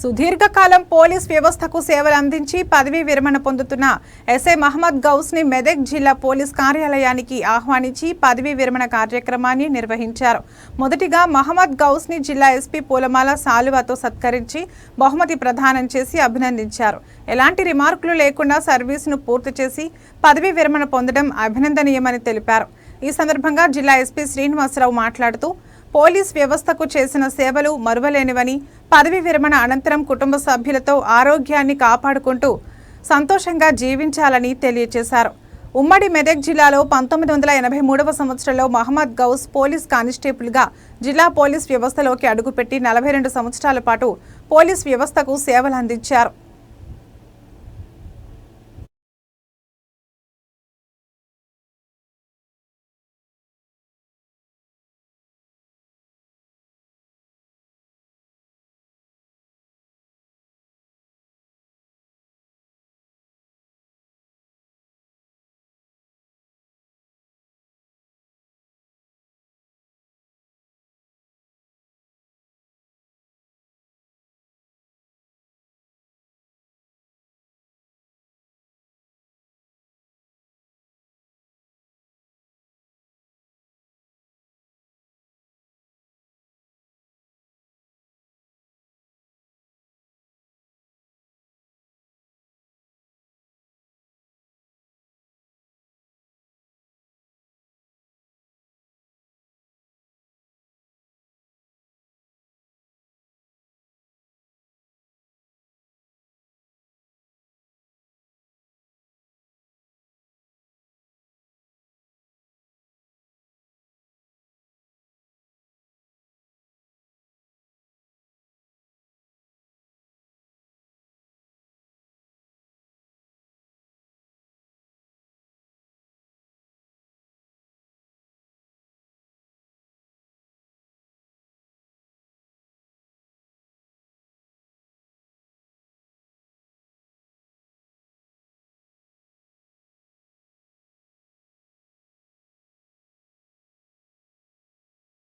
సుదీర్ఘకాలం పోలీస్ వ్యవస్థకు సేవలు అందించి పదవీ విరమణ పొందుతున్న ఎస్ఐ మహమ్మద్ గౌస్ ని మెదక్ జిల్లా పోలీస్ కార్యాలయానికి ఆహ్వానించి పదవీ విరమణ కార్యక్రమాన్ని నిర్వహించారు. మొదటిగా మహమ్మద్ గౌస్ ని జిల్లా ఎస్పీ పూలమాల సాలువాతో సత్కరించి బహుమతి ప్రదానం చేసి అభినందించారు. ఎలాంటి రిమార్కులు లేకుండా సర్వీసును పూర్తి చేసి పదవీ విరమణ పొందడం అభినందనీయమని తెలిపారు. ఈ సందర్భంగా జిల్లా ఎస్పీ శ్రీనివాసరావు మాట్లాడుతూ పోలీస్ వ్యవస్థకు చేసిన సేవలు మరువలేనివని, పదవి విరమణ అనంతరం కుటుంబ సభ్యులతో ఆరోగ్యాన్ని కాపాడుకుంటూ సంతోషంగా జీవించాలని తెలియజేశారు. ఉమ్మడి మెదక్ జిల్లాలో 1983వ సంవత్సరంలో మహమ్మద్ గౌస్ పోలీస్ కానిస్టేబుల్గా జిల్లా పోలీస్ వ్యవస్థలోకి అడుగుపెట్టి 42 సంవత్సరాల పాటు పోలీస్ వ్యవస్థకు సేవలు అందించారు.